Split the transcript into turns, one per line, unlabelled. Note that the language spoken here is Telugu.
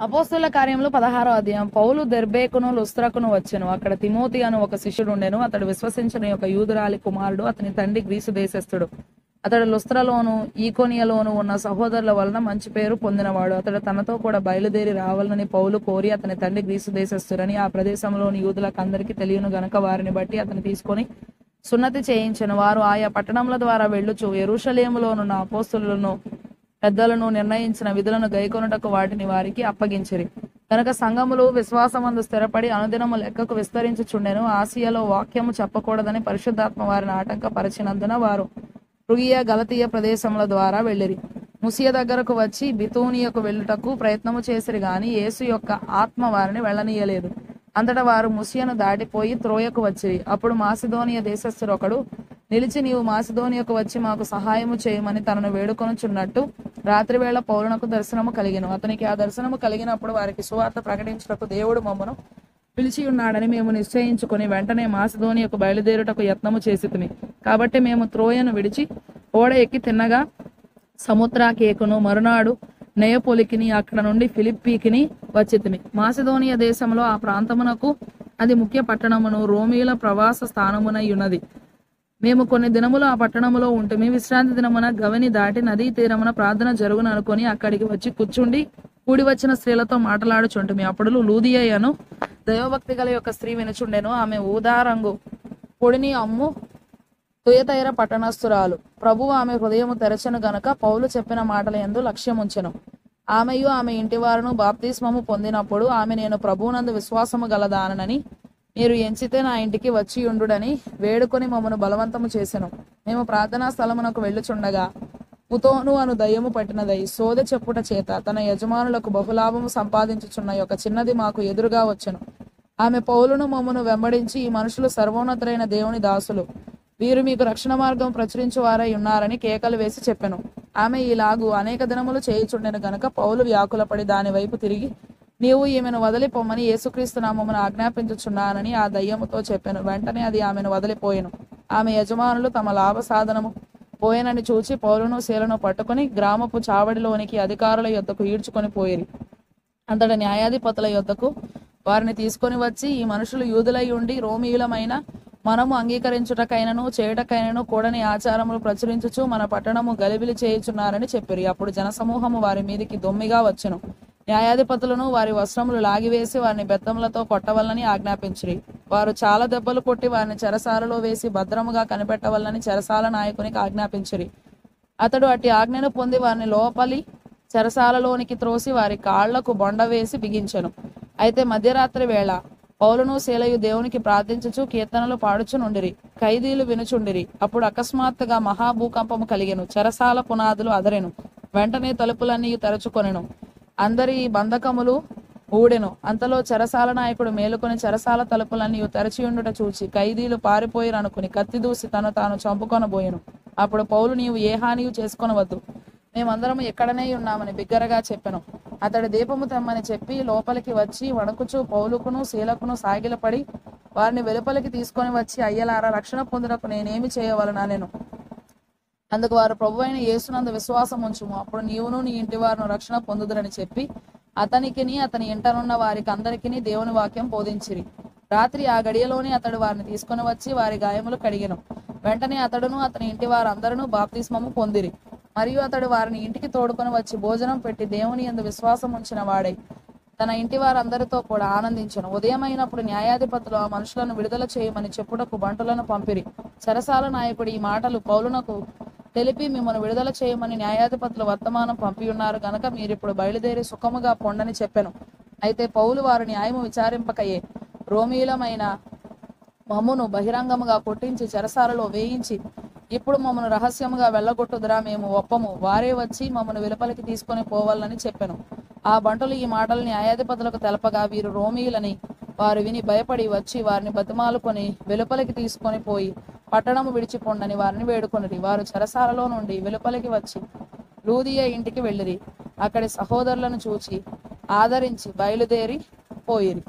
అపోస్తలుల కార్యములు 16వ అధ్యాయం. పౌలు దెర్బేకును లుస్త్రకును వచ్చెను. అక్కడ తిమోతి అను ఒక శిష్యుడు ఉండెను. అతడు విశ్వసించిన ఒక యూదురాలి కుమారుడు. అతని తండ్రి గ్రీసు దేశస్థుడు. అతడు లుస్త్రలోను ఈకొనియలోను ఉన్న సహోదరుల వలన మంచి పేరు పొందినవాడు. అతడు తనతో కూడా బయలుదేరి రావాలని పౌలు కోరి, అతని తండ్రి గ్రీసు దేశస్థుడని ఆ ప్రదేశంలోని యూదులకు అందరికీ తెలియను గనుక వారిని బట్టి అతని తీసుకొని సున్నతి చేయించెను. వారు ఆయా పట్టణముల ద్వారా వెళ్ళుచు యెరూషలేములోనున్న అపోస్తలులను పెద్దలను నిర్ణయించిన విధులను గైకొనుటకు వాటిని వారికి అప్పగించిరి. కనుక సంఘములు విశ్వాసమందు స్థిరపడి అనుదినము లెక్కకు విస్తరించుచుండెను. ఆసియాలో వాక్యము చెప్పకూడదని పరిశుద్ధాత్మ వారిని ఆటంకపరిచినందున వారు ఫ్రుగియ గలతీయ ప్రదేశముల ద్వారా వెళ్ళిరి. ముసియ దగ్గరకు వచ్చి బితూనియకు వెళ్ళుటకు ప్రయత్నము చేసిరి గాని యేసు యొక్క ఆత్మ వారిని వెళ్ళనీయలేదు. అంతటా వారు ముసియను దాటిపోయి త్రోయకు వచ్చిరి. అప్పుడు మాసిదోనియ దేశస్థుడు ఒకడు నిలిచి, నీవు మాసిదోనియకు వచ్చి మాకు సహాయము చేయమని తనను వేడుకొనుచున్నట్టు రాత్రివేళ పౌలునకు దర్శనము కలిగెను. అతనికి ఆ దర్శనము కలిగినప్పుడు వారికి సువార్త ప్రకటించుటకు దేవుడు మమ్మను పిలిచి ఉన్నాడని మేము నిశ్చయించుకొని వెంటనే మాసిదోనియకు బయలుదేరుటకు యత్నము చేసితిమి. కాబట్టి మేము త్రోయను విడిచి ఓడ ఎక్కి తిన్నగా సముద్రాకేకును మరునాడు నెయపొలికిని అక్కడ నుండి ఫిలిప్పీకిని వచ్చితిమి. మాసిదోనియ దేశంలో ఆ ప్రాంతమునకు అది ముఖ్య పట్టణమును రోమీల ప్రవాస స్థానమునై ఉన్నది. మేము కొన్ని దినములు ఆ పట్టణములో ఉంటిమి. విశ్రాంతి దినమున గవని దాటి నదీ తీరమున ప్రార్థన జరుగును అనుకొని అక్కడికి వచ్చి కూర్చుండి కూడి వచ్చిన స్త్రీలతో మాట్లాడుచుంటిమి. అప్పుడు లూదియను దైవభక్తి గల యొక్క స్త్రీ వినుచుండెను. ఆమె ఊదారంగు పొడిని అమ్ము తుయతైర పట్టణస్థురాలు. ప్రభువు ఆమె హృదయము తెరచెను గనక పౌలు చెప్పిన మాటల యందు లక్ష్యముంచెను. ఆమెయు ఆమె ఇంటివారును బాప్తిస్మము పొందినప్పుడు ఆమె, నేను ప్రభువునందు విశ్వాసము గలదానని మీరు ఎంచితే నా ఇంటికి వచ్చి ఉండుడని వేడుకొని మమ్మను బలవంతము చేసెను. మేము ప్రార్థనా స్థలమునకు వెళ్ళుచుండగా పుతోను అను దయ్యము పట్టినదై సోదె చెప్పుట చేత తన యజమానులకు బహులాభము సంపాదించుచున్న ఒక చిన్నది మాకు ఎదురుగా వచ్చెను. ఆమె పౌలును మమ్మను వెంబడించి, ఈ మనుషులు సర్వోన్నతులైన దేవుని దాసులు, వీరు మీకు రక్షణ మార్గం ప్రచురించువారై ఉన్నారని కేకలు వేసి చెప్పెను. ఆమె ఈలాగు అనేక దినములు చేయుచుండెను గనుక పౌలు వ్యాకులపడి దాని వైపు తిరిగి, నీవు ఈమెను వదిలి పొమ్మని యేసుక్రీస్తు నామమున ఆజ్ఞాపించుచున్నానని ఆ దయ్యముతో చెప్పెను. వెంటనే అది ఆమెను వదిలిపోయెను. ఆమె యజమానులు తమ లాభ సాధనము పోయెనని చూచి పౌలును శీలను పట్టుకుని గ్రామపు చావడిలోనికి అధికారుల యొద్దకు ఈడ్చుకొని పోయిరి. అంతట న్యాయాధిపతుల యొద్దకు వారిని తీసుకొని వచ్చి, ఈ మనుషులు యూదులై ఉండి రోమీయులమైన మనము అంగీకరించుటకైనను చేయుటకైనను కూడని ఆచారములు ప్రచురించుచు మన పట్టణము గలిబిలి చేయుచున్నారని చెప్పిరి. అప్పుడు జనసమూహము వారి మీదికి దొమ్మిగా వచ్చెను. న్యాయాధిపతులను వారి వస్త్రములు లాగివేసి వారిని బెత్తములతో కొట్టవలనని ఆజ్ఞాపించిరి. వారు చాలా దెబ్బలు కొట్టి వారిని చెరసాలలో వేసి భద్రముగా కనిపెట్టవలనని చెరసాల నాయకునికి ఆజ్ఞాపించిరి. అతడు అట్టి ఆజ్ఞను పొంది వారిని లోపలి చెరసాలలోనికి త్రోసి వారి కాళ్లకు బొండ వేసి బిగించెను. అయితే మధ్యరాత్రి వేళ పౌలును శీలయు దేవునికి ప్రార్థించుచు కీర్తనలు పాడుచునుండిరి. ఖైదీలు వినుచుండిరి. అప్పుడు అకస్మాత్తుగా మహాభూకంపము కలిగెను. చెరసాల పునాదులు అదరెను. వెంటనే తలుపులన్నీ తెరచుకొనెను. అందరి బంధకములు ఊడెను. అంతలో చెరసాల నాయకుడు మేలుకొని చెరసాల తలుపులన్నీ తెరచియుండుట చూచి ఖైదీలు పారిపోయిరనుకుని కత్తి దూసి తను తాను చంపుకొనబోయెను. అప్పుడు పౌలు, నీవు ఏ హానియు చేసుకొనవద్దు, మేమందరము ఎక్కడనే ఉన్నామని బిగ్గరగా చెప్పెను. అతడు దీపము తెమ్మని చెప్పి లోపలికి వచ్చి వణకుచు పౌలుకును శీలకును సాగిలపడి వారిని వెలుపలికి తీసుకొని వచ్చి, అయ్యలారా, రక్షణ పొందుటకు నేనేమి చేయవలనా నేను? అందుకు వారు, ప్రభువైన యేసునందు విశ్వాసం ఉంచుము, అప్పుడు నీవును నీ ఇంటి వారును రక్షణ పొందుదురని చెప్పి అతనికిని అతని ఇంటనున్న వారికి అందరికిని దేవుని వాక్యం బోధించిరి. రాత్రి ఆ గడియలోనే అతడు వారిని తీసుకొని వచ్చి వారి గాయములు కడిగెను. వెంటనే అతడును అతని ఇంటి వారందరూ బాప్తిస్మము పొందిరి. మరియు అతడు వారిని ఇంటికి తోడుకొని వచ్చి భోజనం పెట్టి దేవుని యందు విశ్వాసం ఉంచిన వాడై తన ఇంటి వారందరితో కూడా ఆనందించెను. ఉదయమైనప్పుడు న్యాయాధిపతులు ఆ మనుషులను విడుదల చేయమని చెప్పుటకు బంటులను పంపిరి. చెరసాల నాయకుడు ఈ మాటలు పౌలునకు తెలిపి, మిమ్మల్ని విడుదల చేయమని న్యాయాధిపతులు వర్తమానం పంపియున్నారు గనక మీరిప్పుడు బయలుదేరి సుఖముగా పొండని చెప్పెను. అయితే పౌలు వారు న్యాయము విచారింపకయే రోమీయులమైన మమ్మును బహిరంగముగా కొట్టించి చెరసాలలో వేయించి ఇప్పుడు మమ్మను రహస్యముగా వెళ్ళగొట్టుదురా, మేము ఒప్పము, వారే వచ్చి మమ్మను వెలుపలికి తీసుకొని పోవాలని చెప్పెను. ఆ బంటులు ఈ మాటలు న్యాయాధిపతులకు తెలపగా వీరు రోమీయులని వారు విని భయపడి వచ్చి వారిని బతిమాలుకొని వెలుపలికి తీసుకొని పోయి పట్టణము విడిచిపోండని వారిని వేడుకొనిరి. వారు చెరసాలలో నుండి వెలుపలికి వచ్చి లూదియ ఇంటికి వెళ్ళిరి. అక్కడి సహోదరులను చూచి ఆదరించి బయలుదేరి పోయిరి.